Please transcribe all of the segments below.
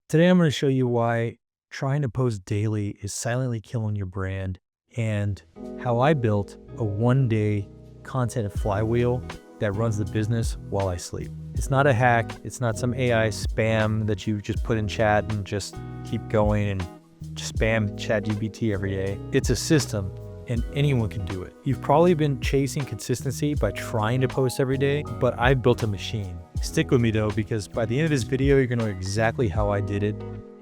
Today, I'm going to show you why trying to post daily is silently killing your brand and how I built a one-day content flywheel that runs the business while I sleep. It's not a hack. It's not some AI spam that you just put in chat and just keep going and just spam ChatGPT every day. It's a system and anyone can do it. You've probably been chasing consistency by trying to post every day, but I've built a machine. Stick with me though, because by the end of this video, you're gonna know exactly how I did it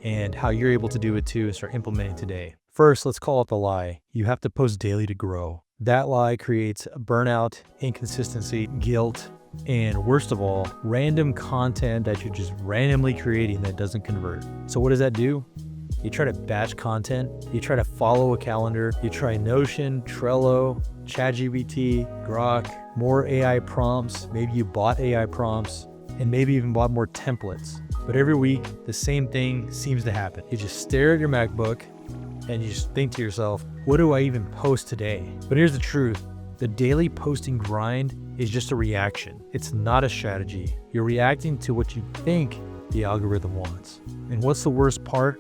and how you're able to do it too and start implementing today. First, let's call it the lie. You have to post daily to grow. That lie creates burnout, inconsistency, guilt, and worst of all, random content that you're just randomly creating that doesn't convert. So what does that do? You try to batch content, you try to follow a calendar, you try Notion, Trello, ChatGPT, Grok, more AI prompts, maybe you bought AI prompts, and maybe even bought more templates. But every week, the same thing seems to happen. You just stare at your MacBook and you just think to yourself, what do I even post today? But here's the truth. The daily posting grind is just a reaction. It's not a strategy. You're reacting to what you think the algorithm wants. And what's the worst part?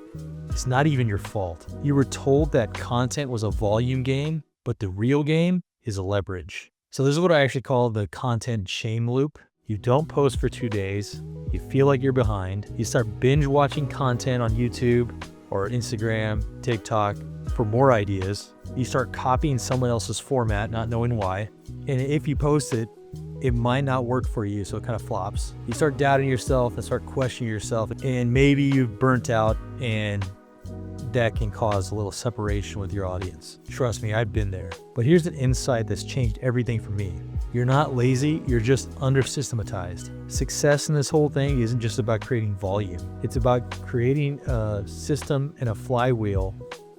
It's not even your fault. You were told that content was a volume game, but the real game is a leverage. So this is what I actually call the content shame loop. You don't post for 2 days. You feel like you're behind. You start binge watching content on YouTube or Instagram, TikTok for more ideas. You start copying someone else's format, not knowing why. And if you post it, it might not work for you, so it kind of flops. You start doubting yourself and start questioning yourself, and maybe you've burnt out, and that can cause a little separation with your audience. Trust me, I've been there. But here's an insight that's changed everything for me. You're not lazy, you're just under-systematized. Success in this whole thing isn't just about creating volume. It's about creating a system and a flywheel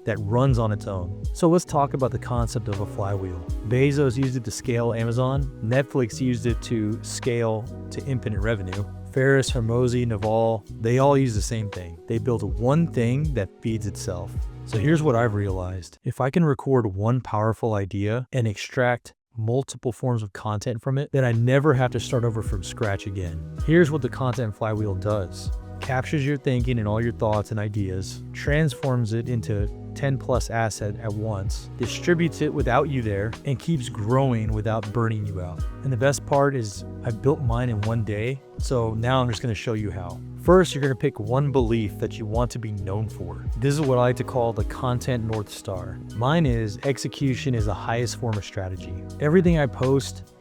that runs on its own. So let's talk about the concept of a flywheel. Bezos used it to scale Amazon. Netflix used it to scale to infinite revenue. Ferris, Hormozi, Naval, they all use the same thing. They build one thing that feeds itself. So here's what I've realized. If I can record one powerful idea and extract multiple forms of content from it, then I never have to start over from scratch again. Here's what the content flywheel does. Captures your thinking and all your thoughts and ideas, transforms it into 10+ asset at once, distributes it without you there, and keeps growing without burning you out. And the best part is I built mine in one day, so now I'm just going to show you how. First, you're going to pick one belief that you want to be known for. This is what I like to call the content North Star. Mine is execution is the highest form of strategy. Everything I post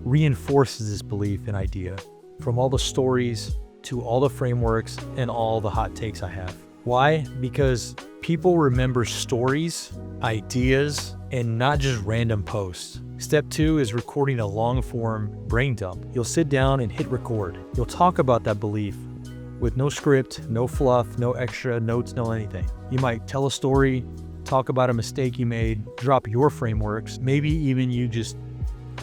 reinforces this belief and idea, from all the stories to all the frameworks and all the hot takes I have. Why? Because people remember stories, ideas, and not just random posts. Step 2 is recording a long-form brain dump. You'll sit down and hit record. You'll talk about that belief with no script, no fluff, no extra notes, no anything. You might tell a story, talk about a mistake you made, drop your frameworks, maybe even you just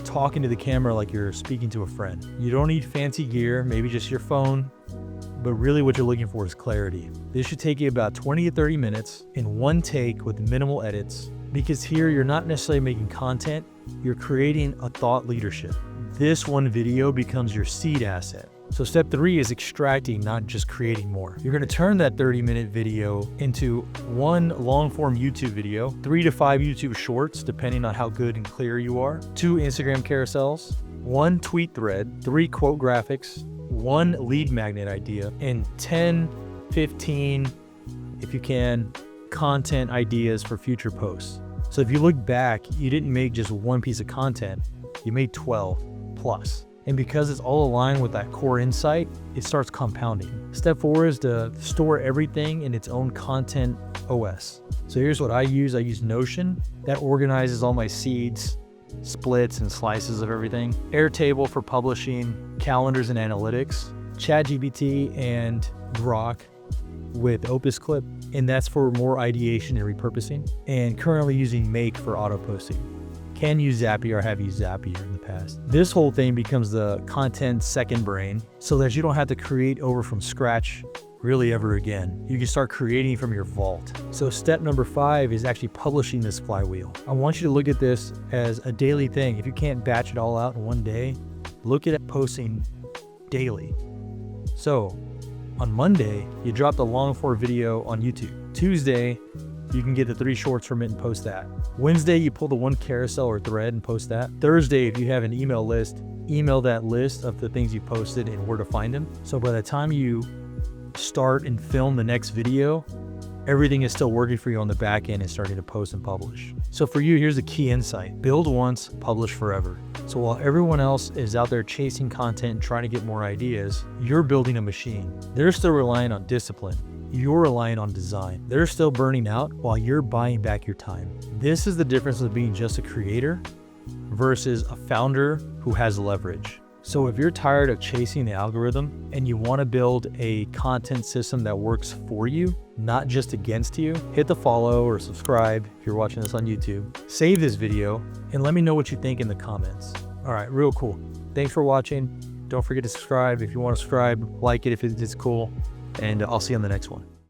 talking to the camera like you're speaking to a friend. You don't need fancy gear, maybe just your phone, but really what you're looking for is clarity. This should take you about 20 to 30 minutes in one take with minimal edits, because here you're not necessarily making content, you're creating a thought leadership. This one video becomes your seed asset. So step 3 is extracting, not just creating more. You're gonna turn that 30-minute video into one long-form YouTube video, 3 to 5 YouTube shorts, depending on how good and clear you are, 2 Instagram carousels, 1 tweet thread, 3 quote graphics, 1 lead magnet idea, and 10, 15, if you can, content ideas for future posts. So if you look back, you didn't make just one piece of content, you made 12 plus. And because it's all aligned with that core insight, it starts compounding. Step 4 is to store everything in its own content OS. So here's what I use. I use Notion. That organizes all my seeds, splits, and slices of everything. Airtable for publishing, calendars and analytics. ChatGPT and Grok with Opus Clip, and that's for more ideation and repurposing. And currently using Make for auto posting. Can use Zapier or have used Zapier in the past. This whole thing becomes the content second brain so that you don't have to create over from scratch really ever again. You can start creating from your vault. So step number 5 is actually publishing this flywheel. I want you to look at this as a daily thing. If you can't batch it all out in one day, look at it posting daily. So On Monday, you drop the long form video on YouTube. Tuesday, you can get the 3 shorts from it and post that. Wednesday, you pull the 1 carousel or thread and post that. Thursday, if you have an email list, email that list of the things you posted and where to find them. So by the time you start and film the next video, everything is still working for you on the back end and starting to post and publish. So for you, here's the key insight. Build once, publish forever. So while everyone else is out there chasing content and trying to get more ideas, you're building a machine. They're still relying on discipline. You're relying on design. They're still burning out while you're buying back your time. This is the difference of being just a creator versus a founder who has leverage. So if you're tired of chasing the algorithm and you want to build a content system that works for you, not just against you, hit the follow or subscribe if you're watching this on YouTube. Save this video and let me know what you think in the comments. All right, real cool. Thanks for watching. Don't forget to subscribe if you want to subscribe, like it if it's cool, and I'll see you on the next one.